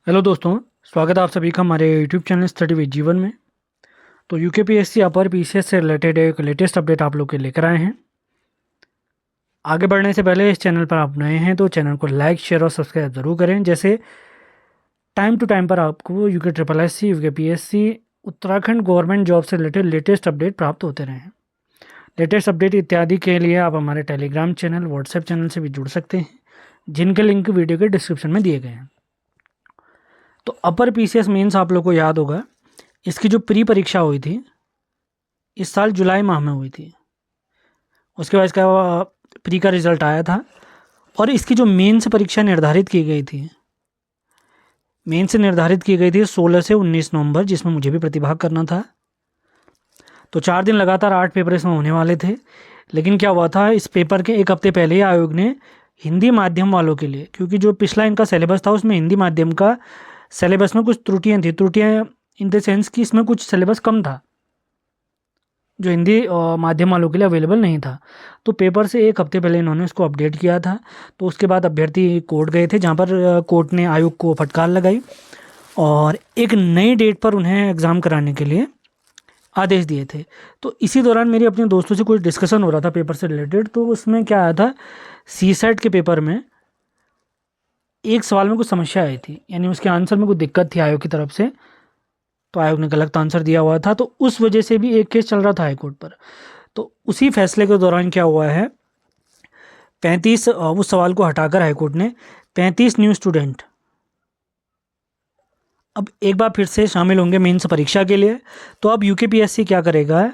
Hello दोस्तों, स्वागत है आप सभी का हमारे यूट्यूब चैनल स्टडी विद जीवन में। तो यूकेपीएससी अपर पीसीएस से रिलेटेड एक लेटेस्ट अपडेट आप लोग के लेकर आए हैं। आगे बढ़ने से पहले इस चैनल पर आप नए हैं तो चैनल को लाइक शेयर और सब्सक्राइब ज़रूर करें, जैसे टाइम टू टाइम पर आपको UK triple S C, UKPSC, Uttarakhand government job से रिलेटेड लेटेस्ट अपडेट प्राप्त होते रहें। लेटेस्ट अपडेट इत्यादि के लिए आप हमारे टेलीग्राम चैनल, व्हाट्सएप चैनल से भी जुड़ सकते हैं, जिनके लिंक वीडियो के डिस्क्रिप्शन में दिए गए हैं। तो अपर पीसीएस मेंस आप लोग को याद होगा, इसकी जो प्री परीक्षा हुई थी इस साल जुलाई माह में हुई थी। उसके बाद इसका प्री का रिजल्ट आया था और इसकी जो मेंस परीक्षा निर्धारित की गई थी, मेंस निर्धारित की गई थी 16 से 19 नवंबर, जिसमें मुझे भी प्रतिभाग करना था। तो 4 दिन लगातार 8 पेपर इसमें होने वाले थे। लेकिन क्या हुआ था, इस पेपर के एक हफ्ते पहले ही आयोग ने हिंदी माध्यम वालों के लिए, क्योंकि जो पिछला इनका सिलेबस था उसमें हिंदी माध्यम का सिलेबस में कुछ त्रुटियाँ इन द सेंस कि इसमें कुछ सिलेबस कम था जो हिंदी माध्यम वालों के लिए अवेलेबल नहीं था। तो पेपर से एक हफ्ते पहले इन्होंने इसको अपडेट किया था। तो उसके बाद अभ्यर्थी कोर्ट गए थे, जहाँ पर कोर्ट ने आयोग को फटकार लगाई और एक नई डेट पर उन्हें एग्ज़ाम कराने के लिए आदेश दिए थे। तो इसी दौरान मेरी अपने दोस्तों से कुछ डिस्कशन हो रहा था पेपर से रिलेटेड। तो उसमें क्या आया था, सी सेट के पेपर में एक सवाल में कुछ समस्या आई थी, यानी उसके आंसर में कुछ दिक्कत थी आयोग की तरफ से। तो आयोग ने गलत आंसर दिया हुआ था, तो उस वजह से भी एक केस चल रहा था हाईकोर्ट पर। तो उसी फैसले के दौरान क्या हुआ है, 35 उस सवाल को हटाकर हाईकोर्ट ने 35 न्यू स्टूडेंट अब एक बार फिर से शामिल होंगे मेंस परीक्षा के लिए। तो अब यूकेपीएससी क्या करेगा,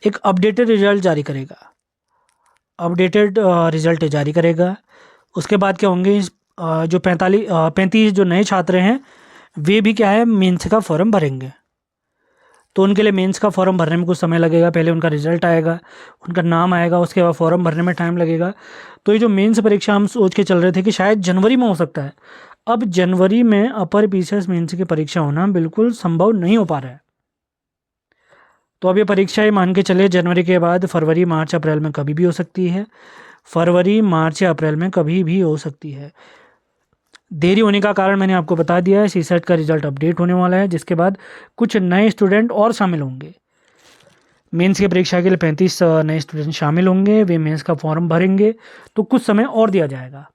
एक अपडेटेड रिजल्ट जारी करेगा, अपडेटेड रिजल्ट जारी करेगा। उसके बाद क्या होंगे, जो 35 जो नए छात्र हैं वे भी क्या है, मेंस का फॉर्म भरेंगे। तो उनके लिए मेंस का फॉर्म भरने में कुछ समय लगेगा। पहले उनका रिजल्ट आएगा, उनका नाम आएगा, उसके बाद फॉर्म भरने में टाइम लगेगा। तो ये जो मेंस परीक्षा हम सोच के चल रहे थे कि शायद जनवरी में हो सकता है, अब जनवरी में अपर पीसीएस मेंस की परीक्षा होना बिल्कुल संभव नहीं हो पा रहा है। तो अब ये परीक्षा ही मान के चले जनवरी के बाद फरवरी, मार्च, अप्रैल में कभी भी हो सकती है। फरवरी, मार्च या अप्रैल में कभी भी हो सकती है। देरी होने का कारण मैंने आपको बता दिया है, सी सेट का रिजल्ट अपडेट होने वाला है, जिसके बाद कुछ नए स्टूडेंट और शामिल होंगे। मेंस की परीक्षा के लिए 35 नए स्टूडेंट शामिल होंगे, वे मेंस का फॉर्म भरेंगे। तो कुछ समय और दिया जाएगा,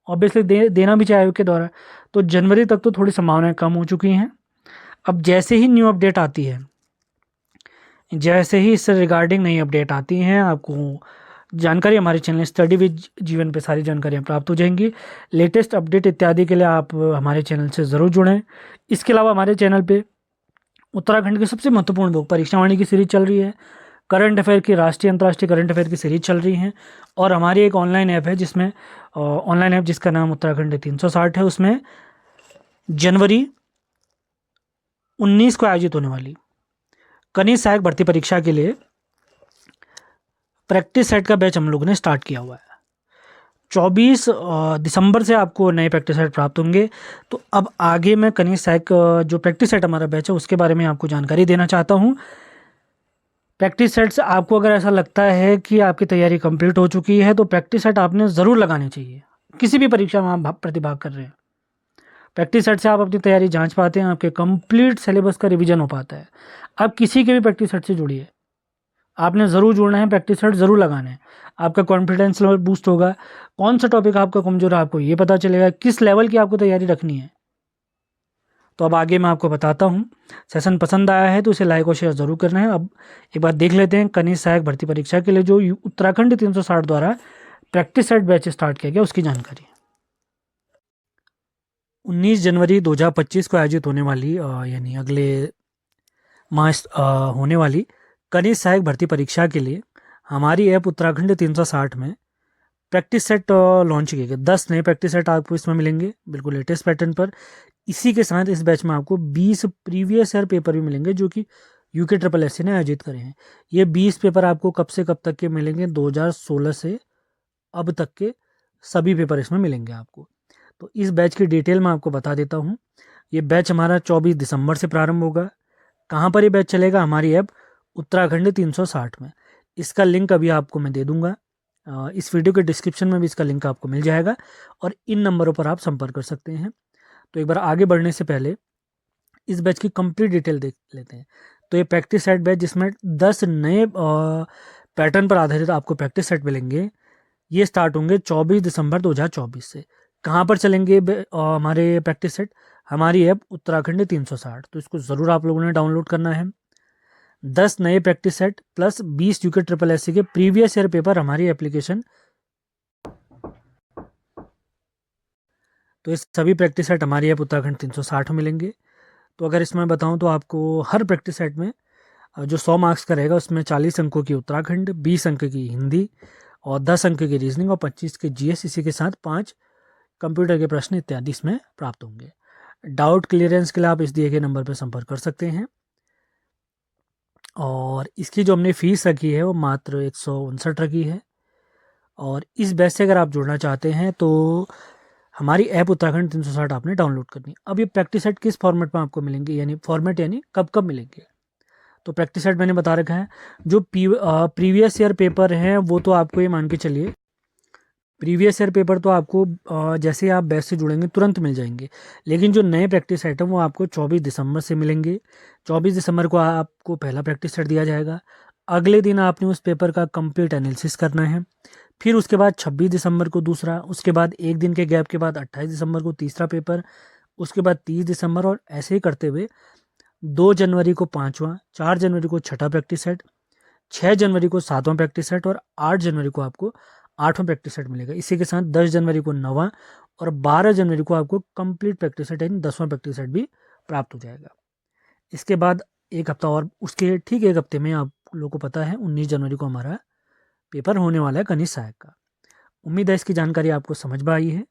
ऑब्वियसली देना भी चाहिए आयोग के द्वारा। तो जनवरी तक तो थोड़ी संभावनाएं कम हो चुकी हैं। अब जैसे ही न्यू अपडेट आती है, जैसे ही इससे रिगार्डिंग नई अपडेट आती हैं, आपको जानकारी हमारे चैनल स्टडी विद जीवन पे सारी जानकारियाँ प्राप्त हो जाएंगी। लेटेस्ट अपडेट इत्यादि के लिए आप हमारे चैनल से ज़रूर जुड़ें। इसके अलावा हमारे चैनल पे उत्तराखंड की सबसे महत्वपूर्ण बुक परीक्षावाणी की सीरीज चल रही है, करंट अफेयर की, राष्ट्रीय अंतर्राष्ट्रीय करंट अफेयर की सीरीज चल रही हैं। और हमारी एक ऑनलाइन ऐप है, जिसमें ऑनलाइन ऐप जिसका नाम उत्तराखंड 360 है, उसमें जनवरी 19 को आयोजित होने वाली कनिष्ठ सहायक भर्ती परीक्षा के लिए प्रैक्टिस सेट का बैच हम लोगों ने स्टार्ट किया हुआ है। 24 दिसंबर से आपको नए प्रैक्टिस सेट प्राप्त होंगे। तो अब आगे मैं कनिष्ठ सहायक जो प्रैक्टिस सेट हमारा बैच है उसके बारे में आपको जानकारी देना चाहता हूँ। प्रैक्टिस सेट से आपको अगर ऐसा लगता है कि आपकी तैयारी कंप्लीट हो चुकी है, तो प्रैक्टिस सेट आपने ज़रूर लगाने चाहिए। किसी भी परीक्षा में आप प्रतिभाग कर रहे हैं, प्रैक्टिस सेट से आप अपनी तैयारी जांच पाते हैं, आपके कंप्लीट सिलेबस का रिवीजन हो पाता है। आप किसी के भी प्रैक्टिस सेट से जुड़िए, आपने ज़रूर जुड़ना है, प्रैक्टिस सेट ज़रूर लगाना है। आपका कॉन्फिडेंस लेवल बूस्ट होगा, कौन सा टॉपिक आपका कमज़ोर है आपको ये पता चलेगा, किस लेवल की आपको तैयारी रखनी है। तो अब आगे मैं आपको बताता हूँ। सेशन पसंद आया है तो इसे लाइक और शेयर ज़रूर करना है। अब एक बार देख लेते हैं कनिष्ठ सहायक भर्ती परीक्षा के लिए जो उत्तराखंड 360 द्वारा प्रैक्टिस सेट बैच स्टार्ट किया गया उसकी जानकारी। 19 जनवरी 2025 को आयोजित होने वाली यानी अगले मास होने वाली कनिष्ठ सहायक भर्ती परीक्षा के लिए हमारी ऐप उत्तराखंड 360 में प्रैक्टिस सेट लॉन्च किए गए। 10 नए प्रैक्टिस सेट आपको इसमें मिलेंगे, बिल्कुल लेटेस्ट पैटर्न पर। इसी के साथ इस बैच में आपको 20 प्रीवियस ईयर पेपर भी मिलेंगे, जो कि यूके ट्रिपल एस सी ने आयोजित करे हैं। ये 20 पेपर आपको कब से कब तक के मिलेंगे, 2016 से अब तक के सभी पेपर इसमें मिलेंगे आपको। तो इस बैच की डिटेल मैं आपको बता देता हूँ। ये बैच हमारा 24 दिसंबर से प्रारंभ होगा। कहाँ पर ये बैच चलेगा, हमारी ऐप उत्तराखंड 360 में। इसका लिंक अभी आपको मैं दे दूंगा इस वीडियो के डिस्क्रिप्शन में भी इसका लिंक आपको मिल जाएगा और इन नंबरों पर आप संपर्क कर सकते हैं। तो एक बार आगे बढ़ने से पहले इस बैच की कंप्लीट डिटेल देख लेते हैं। तो ये प्रैक्टिस सेट बैच जिसमें 10 नए पैटर्न पर आधारित आपको प्रैक्टिस सेट मिलेंगे, ये स्टार्ट होंगे 24 दिसंबर 2024 से। कहाँ पर चलेंगे हमारे प्रैक्टिस सेट? हमारी ऐप उत्तराखंड 360, तो इसको ज़रूर आप लोगों ने डाउनलोड करना है। 10 नए practice set plus 20 UK triple S के प्रीवियस ईयर पेपर हमारी एप्लीकेशन। तो ये सभी प्रैक्टिस सेट हमारी ऐप उत्तराखंड 360 मिलेंगे। तो अगर इसमें बताऊं तो आपको हर प्रैक्टिस सेट में जो 100 मार्क्स का रहेगा उसमें 40 अंकों की उत्तराखंड, 20 अंक की हिंदी और 10 अंक की रीजनिंग और 25 के जीएस, इसी के साथ 5 कंप्यूटर के प्रश्न इत्यादि इसमें प्राप्त होंगे। डाउट क्लियरेंस के लिए आप इस दिए गए नंबर पर संपर्क कर सकते हैं। और इसकी जो हमने फीस रखी है वो मात्र 159 रखी है। और इस बैच से अगर आप जुड़ना चाहते हैं तो हमारी ऐप उत्तराखंड 360 आपने डाउनलोड करनी। अब ये प्रैक्टिस सेट किस फॉर्मेट में आपको मिलेंगे, यानी फॉर्मेट यानी कब कब मिलेंगे? तो प्रैक्टिस सेट मैंने बता रखा है। जो प्रीवियस ईयर पेपर हैं वो तो आपको ये मान के चलिए, प्रीवियस ईयर पेपर तो आपको जैसे आप बैच से जुड़ेंगे तुरंत मिल जाएंगे। लेकिन जो नए प्रैक्टिस सेट हैं वो आपको 24 दिसंबर से मिलेंगे। 24 दिसंबर को आपको पहला प्रैक्टिस सेट दिया जाएगा। अगले दिन आपने उस पेपर का कंप्लीट एनालिसिस करना है। फिर उसके बाद 26 दिसंबर को दूसरा, उसके बाद एक दिन के गैप के बाद 28 दिसंबर को तीसरा पेपर, उसके बाद 30 दिसंबर, और ऐसे ही करते हुए 2 जनवरी को पाँचवा, 4 जनवरी को छठा प्रैक्टिस सेट, 6 जनवरी को सातवां प्रैक्टिस सेट और 8 जनवरी को आपको आठवां प्रैक्टिस सेट मिलेगा। इसी के साथ 10 जनवरी को नौवां और 12 जनवरी को आपको कंप्लीट प्रैक्टिस सेट यानी 10वां प्रैक्टिस सेट भी प्राप्त हो जाएगा। इसके बाद एक हफ्ता और, उसके ठीक एक हफ्ते में आप लोगों को पता है 19 जनवरी को हमारा पेपर होने वाला है कनिष्ठ सहायक का। उम्मीद है इसकी जानकारी आपको समझ में आई है।